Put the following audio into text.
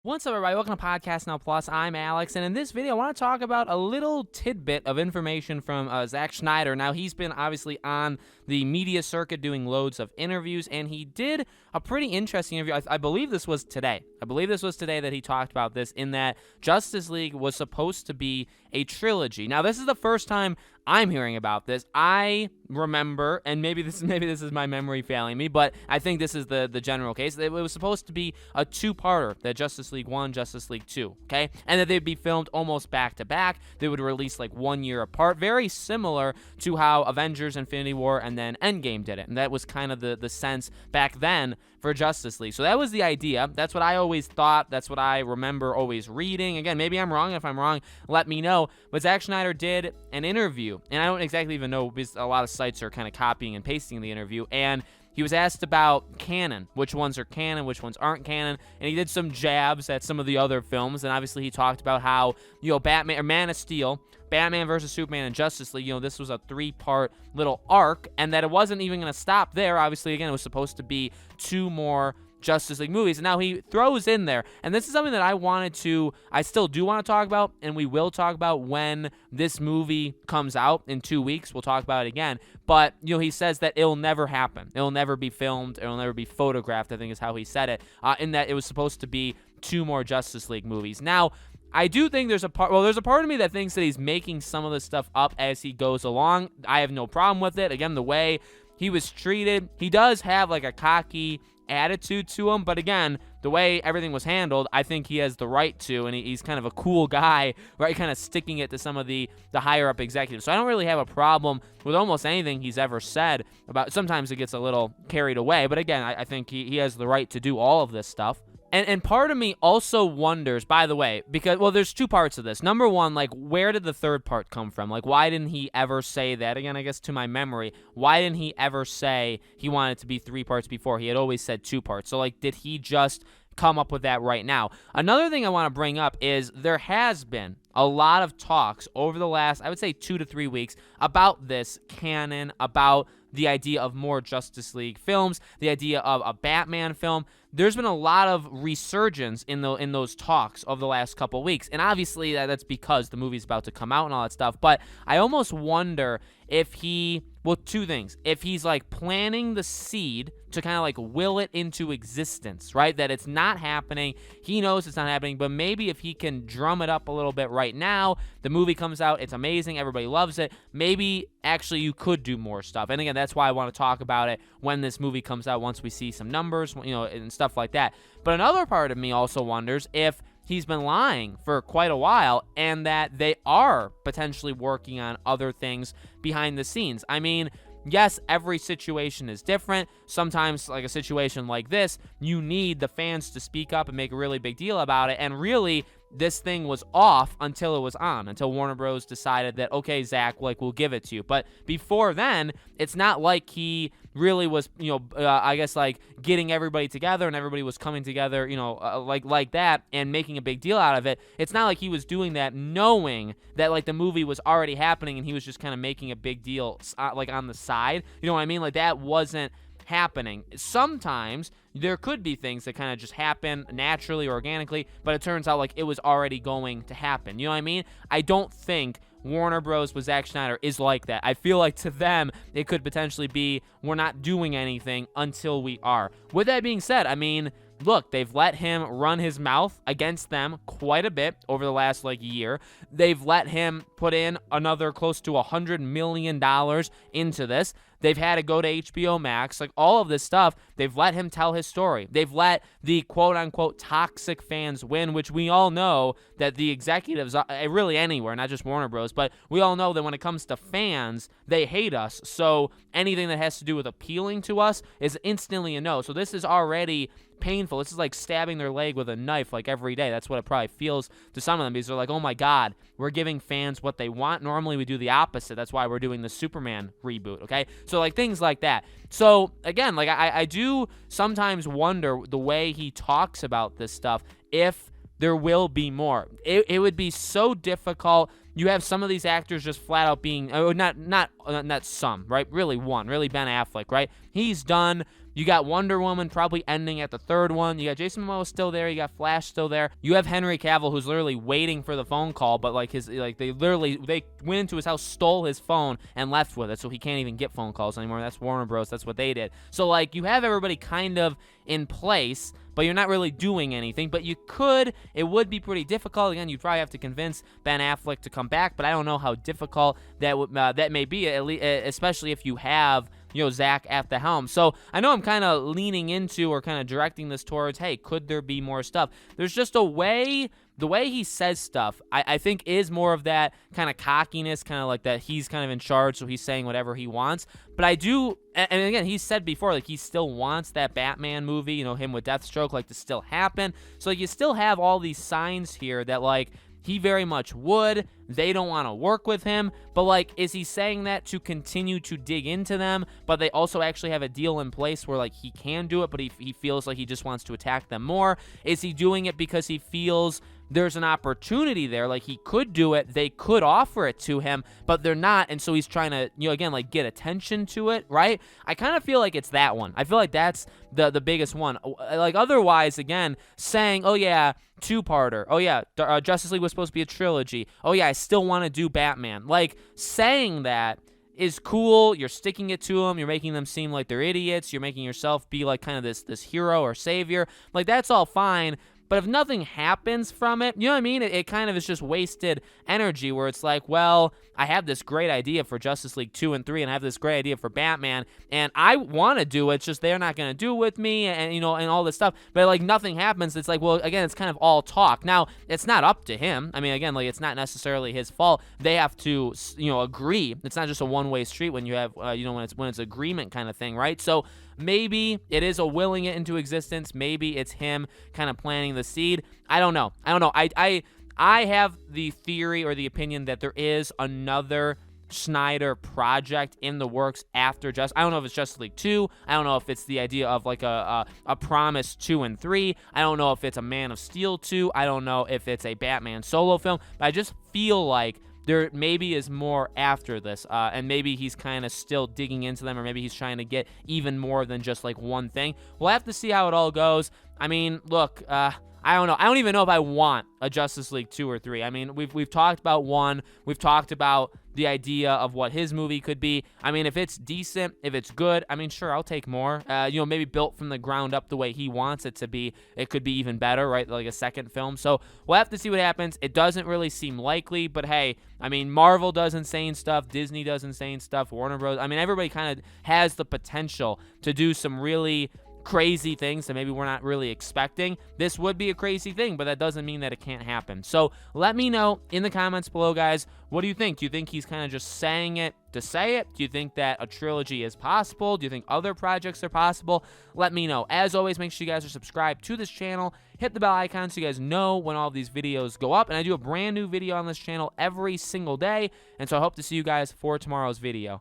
What's up, everybody? Welcome to Podcast Now Plus. I'm Alex, and in this video, I want to talk about a little tidbit of information from Zack Synder. Now, he's been obviously on the media circuit doing loads of interviews, and he did a pretty interesting interview. I believe this was today. That he talked about this, in that Justice League was supposed to be a trilogy. Now, this is the first time I'm hearing about this. I remember, and maybe this is my memory failing me, but I think this is the general case. It was supposed to be a two-parter, that Justice League 1, Justice League 2, okay? And that they'd be filmed almost back-to-back. They would release like 1 year apart, very similar to how Avengers, Infinity War, and then Endgame did it. And that was kind of the sense back then for Justice League. So that was the idea. That's what I always thought. That's what I remember always reading. Again, maybe I'm wrong. If I'm wrong, let me know. But Zack Synder did an interview, and I don't exactly even know, because a lot of sites are kind of copying and pasting the interview, and he was asked about canon, which ones are canon, which ones aren't canon, and he did some jabs at some of the other films, and obviously he talked about how, Batman, or Man of Steel, Batman versus Superman, and Justice League, this was a 3-part little arc, and that it wasn't even going to stop there. Obviously, again, it was supposed to be 2 more Justice League movies, and now he throws in there, and this is something that I still do want to talk about, and we will talk about when this movie comes out in 2 weeks. We'll talk about it again, but, he says that it'll never happen. It'll never be filmed. It'll never be photographed, I think is how he said it, in that it was supposed to be 2 more Justice League movies. Now, I do think there's a part of me that thinks that he's making some of this stuff up as he goes along. I have no problem with it. Again, the way he was treated, he does have like a cocky attitude to him, but again, the way everything was handled, I think he has the right to, and he's kind of a cool guy, right, kind of sticking it to some of the higher up executives. So I don't really have a problem with almost anything he's ever said about. Sometimes it gets a little carried away, but again, I think he has the right to do all of this stuff. And part of me also wonders, by the way, because, there's 2 parts of this. Number one, like, where did the third part come from? Like, why didn't he ever say that? Again, I guess to my memory, why didn't he ever say he wanted it to be 3 parts before? He had always said 2 parts. So, like, did he just come up with that right now? Another thing I want to bring up is there has been a lot of talks over the last, I would say, 2 to 3 weeks about this canon, about the idea of more Justice League films, the idea of a Batman film. There's been a lot of resurgence in those talks over the last couple weeks, and obviously that's because the movie's about to come out and all that stuff, but I almost wonder if 2 things. If he's like planting the seed to kind of like will it into existence, right? That it's not happening. He knows it's not happening, but maybe if he can drum it up a little bit right now, the movie comes out, it's amazing, everybody loves it, maybe actually you could do more stuff. And again, that's why I want to talk about it when this movie comes out, once we see some numbers, and stuff like that. But another part of me also wonders if he's been lying for quite a while, and that they are potentially working on other things behind the scenes. I mean, yes, every situation is different. Sometimes, like a situation like this, you need the fans to speak up and make a really big deal about it. And really, this thing was off until it was on, until Warner Bros. Decided that, okay, Zach, like, we'll give it to you. But before then, it's not like he really was, I guess, like, getting everybody together and everybody was coming together, like that and making a big deal out of it. It's not like he was doing that knowing that, like, the movie was already happening and he was just kind of making a big deal, like, on the side. You know what I mean? Like, that wasn't happening. Sometimes there could be things that kind of just happen naturally or organically, but it turns out like it was already going to happen. You know what I mean? I don't think Warner Bros. With Zack Synder is like that. I feel like to them, it could potentially be, we're not doing anything until we are. With that being said, I mean, look, they've let him run his mouth against them quite a bit over the last year. They've let him put in another close to $100 million into this. They've had to go to HBO Max, like all of this stuff. They've let him tell his story. They've let the quote-unquote toxic fans win, which we all know that the executives, really anywhere, not just Warner Bros., but we all know that when it comes to fans, they hate us. So anything that has to do with appealing to us is instantly a no. So this is already painful. This is like stabbing their leg with a knife like every day. That's what it probably feels to some of them, because they're like, oh my God, we're giving fans what they want. Normally we do the opposite. That's why we're doing the Superman reboot, okay? So like things like that. So again, like I do sometimes wonder the way he talks about this stuff, if there will be more. It would be so difficult. You have some of these actors just flat out being, not some, right? Really Ben Affleck, right? He's done You got Wonder Woman probably ending at the third one. You got Jason Momoa still there. You got Flash still there. You have Henry Cavill, who's literally waiting for the phone call, but like they went into his house, stole his phone, and left with it, so he can't even get phone calls anymore. That's Warner Bros. That's what they did. So like you have everybody kind of in place, but you're not really doing anything. But you could. It would be pretty difficult. Again, you'd probably have to convince Ben Affleck to come back, but I don't know how difficult that may be, at least, especially if you have Zack at the helm. So I know I'm kind of leaning into or kind of directing this towards, hey, could there be more stuff? There's just the way he says stuff, I think is more of that kind of cockiness, kind of like that he's kind of in charge, so he's saying whatever he wants. But I do, and again, he's said before, like he still wants that Batman movie, him with Deathstroke, like to still happen. So like you still have all these signs here that like he very much would. They don't want to work with him, but like, is he saying that to continue to dig into them, but they also actually have a deal in place where like he can do it, but he feels like he just wants to attack them more? Is he doing it because he feels there's an opportunity there, like he could do it, they could offer it to him, but they're not, and so he's trying to, again, like get attention to it, right? I kind of feel like it's that one. I feel like that's the biggest one. Like otherwise, again, saying, oh yeah, two-parter, oh yeah, Justice League was supposed to be a trilogy, oh yeah, I still want to do Batman. Like saying that is cool. You're sticking it to them. You're making them seem like they're idiots. You're making yourself be like kind of this hero or savior. Like that's all fine. But if nothing happens from it, you know what I mean? It kind of is just wasted energy where it's like, well, I have this great idea for Justice League 2 and 3, and I have this great idea for Batman, and I want to do it, it's just they're not going to do it with me, and and all this stuff. But like nothing happens. It's like, well, again, it's kind of all talk. Now, it's not up to him. I mean, again, like it's not necessarily his fault. They have to, agree. It's not just a one-way street when you have, when it's agreement kind of thing, right? So maybe it is a willing it into existence. Maybe it's him kind of planting the seed. I don't know. I have the theory or the opinion that there is another Snyder project in the works after I don't know if it's Justice League 2. I don't know if it's the idea of like a Promise 2 and 3. I don't know if it's a Man of Steel 2. I don't know if it's a Batman solo film. But I just feel like there maybe is more after this, and maybe he's kind of still digging into them, or maybe he's trying to get even more than just like one thing. We'll have to see how it all goes. I mean, look, I don't know. I don't even know if I want a Justice League 2 or 3. I mean, we've talked about 1. We've talked about the idea of what his movie could be. I mean, if it's decent, if it's good, I mean, sure, I'll take more. Maybe built from the ground up the way he wants it to be. It could be even better, right? Like a second film. So we'll have to see what happens. It doesn't really seem likely, but hey, I mean, Marvel does insane stuff. Disney does insane stuff. Warner Bros. I mean, everybody kind of has the potential to do some really crazy things that maybe we're not really expecting. This would be a crazy thing, but that doesn't mean that it can't happen. So let me know in the comments below, guys. What do you think? Do you think he's kind of just saying it to say it? Do you think that a trilogy is possible? Do you think other projects are possible? Let me know. As always, make sure you guys are subscribed to this channel. Hit the bell icon so you guys know when all of these videos go up. And I do a brand new video on this channel every single day. And so I hope to see you guys for tomorrow's video.